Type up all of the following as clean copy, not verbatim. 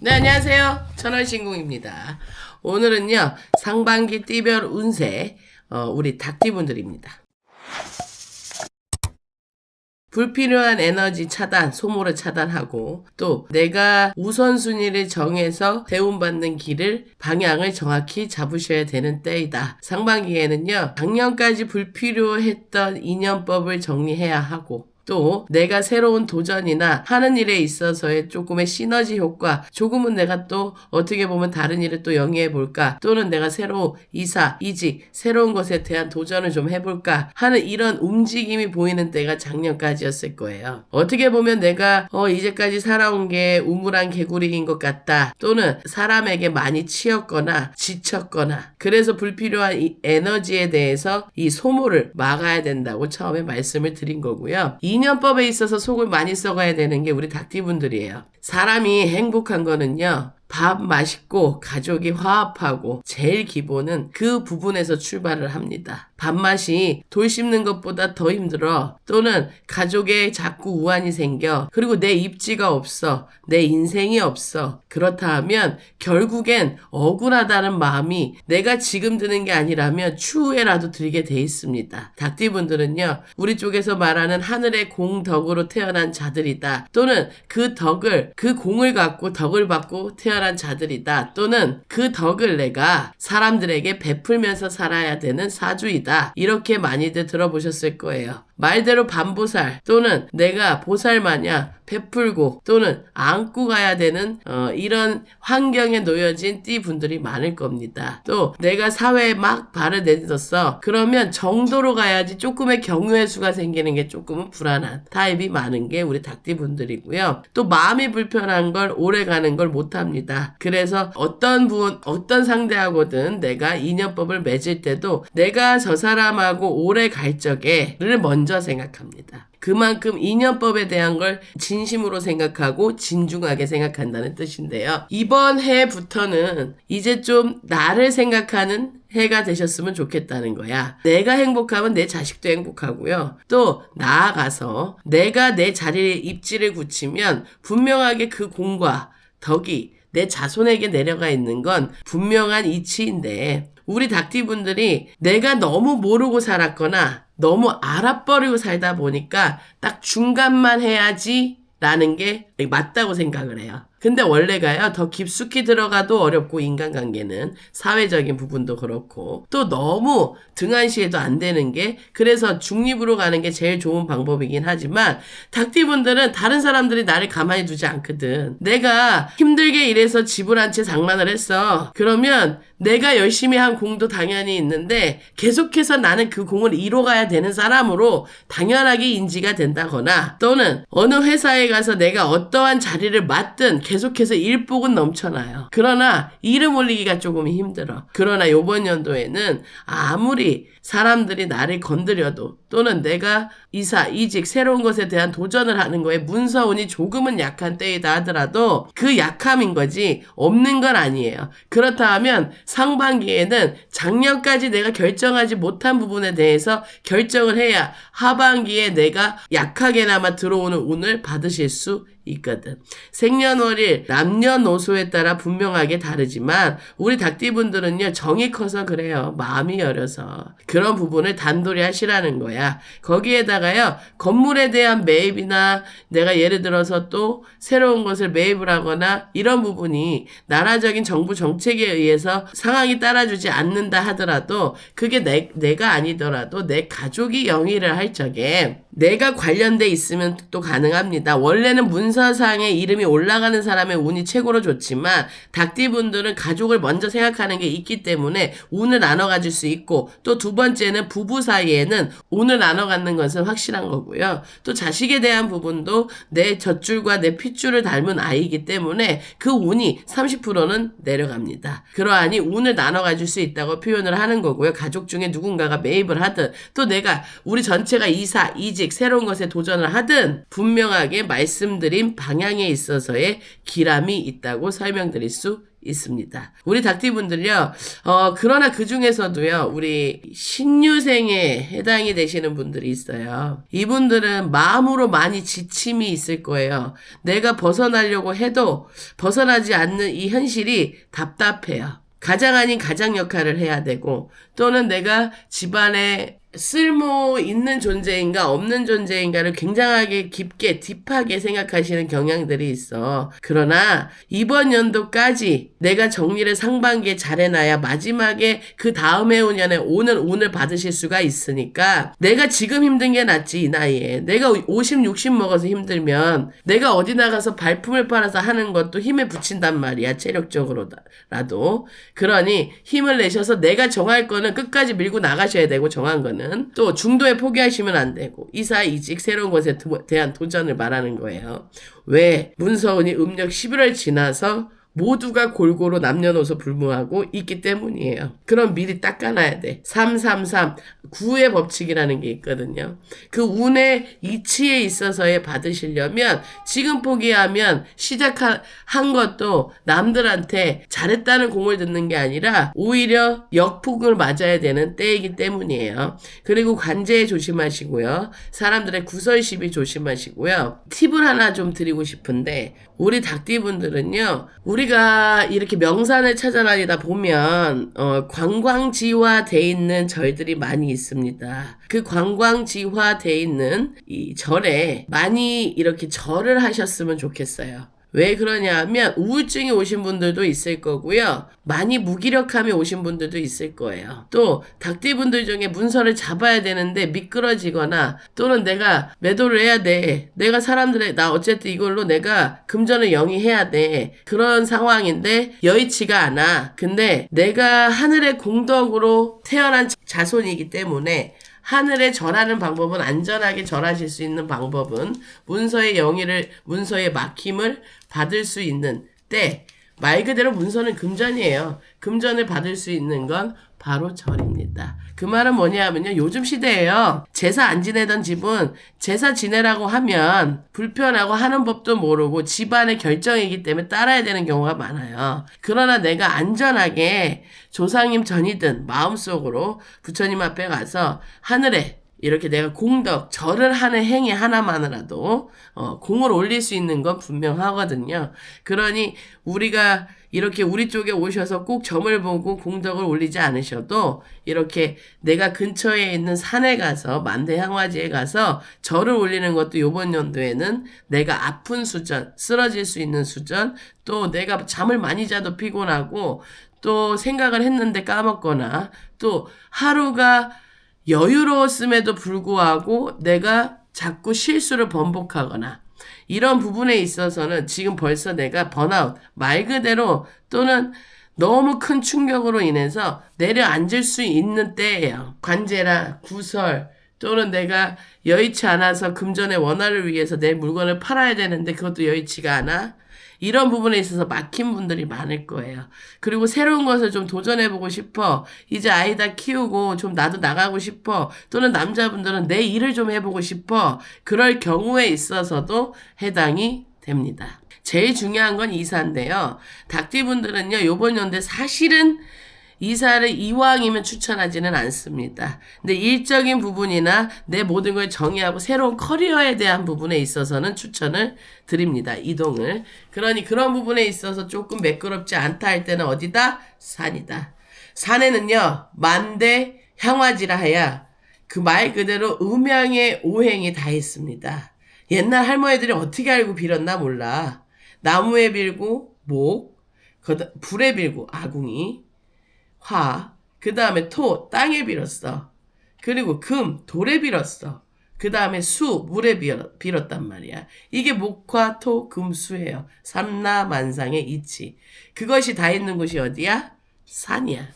네, 안녕하세요. 천월신궁입니다. 오늘은요, 상반기 띠별 운세, 우리 닭띠분들입니다. 불필요한 에너지 차단, 소모를 차단하고 또 내가 우선순위를 정해서 대운받는 길을, 방향을 정확히 잡으셔야 되는 때이다. 상반기에는요, 작년까지 불필요했던 인연법을 정리해야 하고 또 내가 새로운 도전이나 하는 일에 있어서의 조금의 시너지 효과, 조금은 내가 또 어떻게 보면 다른 일을 또 영위해 볼까, 또는 내가 새로 이사, 이직, 새로운 것에 대한 도전을 좀 해볼까 하는 이런 움직임이 보이는 때가 작년까지였을 거예요. 어떻게 보면 내가 이제까지 살아온 게 우물안 개구리인 것 같다, 또는 사람에게 많이 치였거나 지쳤거나 그래서 불필요한 이 에너지에 대해서 이 소모를 막아야 된다고 처음에 말씀을 드린 거고요. 인연법에 있어서 속을 많이 썩어야 되는 게 우리 닭띠분들이에요. 사람이 행복한 거는요, 밥 맛있고 가족이 화합하고 제일 기본은 그 부분에서 출발을 합니다. 밥맛이 돌 씹는 것보다 더 힘들어, 또는 가족에 자꾸 우환이 생겨, 그리고 내 입지가 없어, 내 인생이 없어, 그렇다 하면 결국엔 억울하다는 마음이 내가 지금 드는 게 아니라면 추후에라도 들게 돼 있습니다. 닭띠분들은요, 우리 쪽에서 말하는 하늘의 공덕으로 태어난 자들이다, 또는 그 덕을, 그 공을 갖고 덕을 받고 태어난 자들이다, 또는 그 덕을 내가 사람들에게 베풀면서 살아야 되는 사주이다, 이렇게 많이들 들어보셨을 거예요. 말대로 반보살, 또는 내가 보살 마냥 베풀고 또는 안고 가야 되는 이런 환경에 놓여진 띠분들이 많을 겁니다. 또 내가 사회에 막 발을 내딛었어, 그러면 정도로 가야지 조금의 경우의 수가 생기는 게 조금은 불안한 타입이 많은 게 우리 닭띠분들이고요. 또 마음이 불편한 걸 오래 가는 걸 못합니다. 그래서 어떤 상대하고든 내가 인연법을 맺을 때도 내가 저 사람하고 오래 갈 적에를 먼저 생각합니다. 그만큼 인연법에 대한 걸 진심으로 생각하고 진중하게 생각한다는 뜻인데요. 이번 해부터는 이제 좀 나를 생각하는 해가 되셨으면 좋겠다는 거야. 내가 행복하면 내 자식도 행복하고요. 또 나아가서 내가 내 자리에 입지를 굳히면 분명하게 그 공과 덕이 내 자손에게 내려가 있는 건 분명한 이치인데, 우리 닭띠분들이 내가 너무 모르고 살았거나 너무 알아버리고 살다 보니까 딱 중간만 해야지 라는 게 맞다고 생각을 해요. 근데 원래가요, 더 깊숙이 들어가도 어렵고, 인간관계는 사회적인 부분도 그렇고, 또 너무 등한시해도 안 되는 게, 그래서 중립으로 가는 게 제일 좋은 방법이긴 하지만 닭띠분들은 다른 사람들이 나를 가만히 두지 않거든. 내가 힘들게 일해서 집을 한 채 장만을 했어. 그러면 내가 열심히 한 공도 당연히 있는데 계속해서 나는 그 공을 이뤄가야 되는 사람으로 당연하게 인지가 된다거나, 또는 어느 회사에 가서 내가 어떠한 자리를 맡든 계속해서 일복은 넘쳐나요. 그러나 이름 올리기가 조금 힘들어. 그러나 요번 연도에는 아무리 사람들이 나를 건드려도, 또는 내가 이사, 이직, 새로운 것에 대한 도전을 하는 거에 문서운이 조금은 약한 때이다 하더라도 그 약함인 거지 없는 건 아니에요. 그렇다 하면 상반기에는 작년까지 내가 결정하지 못한 부분에 대해서 결정을 해야 하반기에 내가 약하게나마 들어오는 운을 받으실 수 있거든. 생년월일, 남녀노소에 따라 분명하게 다르지만 우리 닭띠분들은요, 정이 커서 그래요. 마음이 여려서. 그런 부분을 단돌이 하시라는 거야. 거기에다가요, 건물에 대한 매입이나 내가 예를 들어서 또 새로운 것을 매입을 하거나 이런 부분이 나라적인 정부 정책에 의해서 상황이 따라주지 않는다 하더라도, 그게 내가 아니더라도 내 가족이 영위를 할 적에 내가 관련돼 있으면 또 가능합니다. 원래는 문서상에 이름이 올라가는 사람의 운이 최고로 좋지만 닭띠분들은 가족을 먼저 생각하는 게 있기 때문에 운을 나눠 가질 수 있고, 또 두 번째는 부부 사이에는 운을 나눠 갖는 것은 확실한 거고요. 또 자식에 대한 부분도 내 젖줄과 내 핏줄을 닮은 아이이기 때문에 그 운이 30%는 내려갑니다. 그러하니 운을 나눠 가질 수 있다고 표현을 하는 거고요. 가족 중에 누군가가 매입을 하든, 또 내가 우리 전체가 이사, 이직, 이직 새로운 것에 도전을 하든 분명하게 말씀드린 방향에 있어서의 기람이 있다고 설명드릴 수 있습니다. 우리 닭띠분들요, 그러나 그 중에서도요, 우리 신유생에 해당이 되시는 분들이 있어요. 이분들은 마음으로 많이 지침이 있을 거예요. 내가 벗어나려고 해도 벗어나지 않는 이 현실이 답답해요. 가장 아닌 가장 역할을 해야 되고, 또는 내가 집안에 쓸모 있는 존재인가 없는 존재인가를 굉장하게 깊게 딥하게 생각하시는 경향들이 있어. 그러나 이번 연도까지 내가 정리를 상반기에 잘해놔야 마지막에 그 다음 해운년에 오는 운을 받으실 수가 있으니까 내가 지금 힘든 게 낫지. 이 나이에 내가 50, 60 먹어서 힘들면 내가 어디 나가서 발품을 팔아서 하는 것도 힘에 붙인단 말이야. 체력적으로라도. 그러니 힘을 내셔서 내가 정할 거는 끝까지 밀고 나가셔야 되고, 정한 거는 또 중도에 포기하시면 안 되고, 이사 이직 새로운 것에 대한 도전을 말하는 거예요. 왜? 문서운이 음력 11월 지나서 모두가 골고루 남녀노소 불문하고 있기 때문이에요. 그럼 미리 닦아놔야 돼. 333 9의 법칙이라는 게 있거든요. 그 운의 이치에 있어서의 받으시려면 지금 포기하면 시작한 것도 남들한테 잘했다는 공을 듣는 게 아니라 오히려 역풍을 맞아야 되는 때이기 때문이에요. 그리고 관제에 조심하시고요. 사람들의 구설시비 조심하시고요. 팁을 하나 좀 드리고 싶은데, 우리 닭띠분들은요, 우리가 이렇게 명산을 찾아다니다 보면 관광지화 돼 있는 절들이 많이 있습니다. 그 관광지화 돼 있는 이 절에 많이 이렇게 절을 하셨으면 좋겠어요. 왜 그러냐 하면 우울증이 오신 분들도 있을 거고요. 많이 무기력함이 오신 분들도 있을 거예요. 또 닭띠분들 중에 문서를 잡아야 되는데 미끄러지거나, 또는 내가 매도를 해야 돼. 내가 나 어쨌든 이걸로 내가 금전을 영위해야 돼. 그런 상황인데 여의치가 않아. 근데 내가 하늘의 공덕으로 태어난 자손이기 때문에 하늘에 절하는 방법은, 안전하게 절하실 수 있는 방법은 문서의 막힘을 받을 수 있는 때, 말 그대로 문서는 금전이에요. 금전을 받을 수 있는 건 바로 절입니다. 그 말은 뭐냐면요, 요즘 시대에요, 제사 안 지내던 집은 제사 지내라고 하면 불편하고 하는 법도 모르고 집안의 결정이기 때문에 따라야 되는 경우가 많아요. 그러나 내가 안전하게 조상님 전이든 마음속으로 부처님 앞에 가서 하늘에 이렇게 내가 공덕, 절을 하는 행위 하나만으라도 공을 올릴 수 있는 건 분명하거든요. 그러니 우리가 이렇게 우리 쪽에 오셔서 꼭 점을 보고 공덕을 올리지 않으셔도 이렇게 내가 근처에 있는 산에 가서, 만대향화지에 가서 절을 올리는 것도 이번 연도에는 내가 아픈 수전, 쓰러질 수 있는 수전, 또 내가 잠을 많이 자도 피곤하고 또 생각을 했는데 까먹거나, 또 하루가 여유로웠음에도 불구하고 내가 자꾸 실수를 번복하거나, 이런 부분에 있어서는 지금 벌써 내가 번아웃, 말 그대로, 또는 너무 큰 충격으로 인해서 내려앉을 수 있는 때예요. 관제나 구설, 또는 내가 여의치 않아서 금전의 원화를 위해서 내 물건을 팔아야 되는데 그것도 여의치가 않아. 이런 부분에 있어서 막힌 분들이 많을 거예요. 그리고 새로운 것을 좀 도전해보고 싶어. 이제 아이 다 키우고 좀 나도 나가고 싶어. 또는 남자분들은 내 일을 좀 해보고 싶어. 그럴 경우에 있어서도 해당이 됩니다. 제일 중요한 건 이사인데요. 닭띠분들은요, 요번 연도에 사실은 이사를 이왕이면 추천하지는 않습니다. 근데 일적인 부분이나 내 모든 걸 정의하고 새로운 커리어에 대한 부분에 있어서는 추천을 드립니다. 이동을. 그러니 그런 부분에 있어서 조금 매끄럽지 않다 할 때는 어디다? 산이다. 산에는요, 만대 향화지라 해야 그 말 그대로 음양의 오행이 다 있습니다. 옛날 할머니들이 어떻게 알고 빌었나 몰라. 나무에 빌고 목, 불에 빌고 아궁이, 화, 그 다음에 토, 땅에 빌었어. 그리고 금, 돌에 빌었어. 그 다음에 수, 물에 빌었단 말이야. 이게 목화, 토, 금, 수예요. 삼라만상의 이치. 그것이 다 있는 곳이 어디야? 산이야.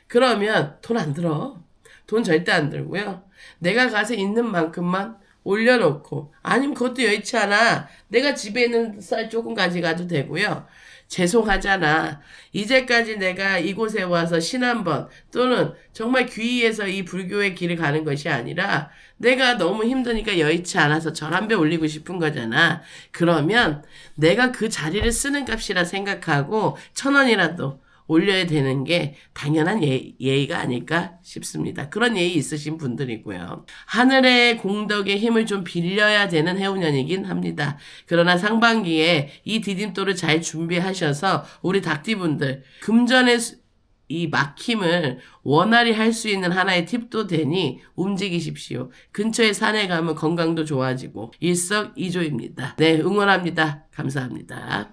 그러면 돈 안 들어. 돈 절대 안 들고요. 내가 가서 있는 만큼만 올려놓고, 아니면 그것도 여의치 않아. 내가 집에 있는 쌀 조금 가져가도 되고요. 죄송하잖아. 이제까지 내가 이곳에 와서 신 한 번 또는 정말 귀의해서 이 불교의 길을 가는 것이 아니라 내가 너무 힘드니까 여의치 않아서 절 한 배 올리고 싶은 거잖아. 그러면 내가 그 자리를 쓰는 값이라 생각하고 1,000원이라도 올려야 되는 게 당연한 예의가 아닐까 싶습니다. 그런 예의 있으신 분들이고요. 하늘의 공덕의 힘을 좀 빌려야 되는 해운년이긴 합니다. 그러나 상반기에 이 디딤돌을 잘 준비하셔서 우리 닭띠분들 금전의 이 막힘을 원활히 할 수 있는 하나의 팁도 되니 움직이십시오. 근처에 산에 가면 건강도 좋아지고 일석이조입니다. 네, 응원합니다. 감사합니다.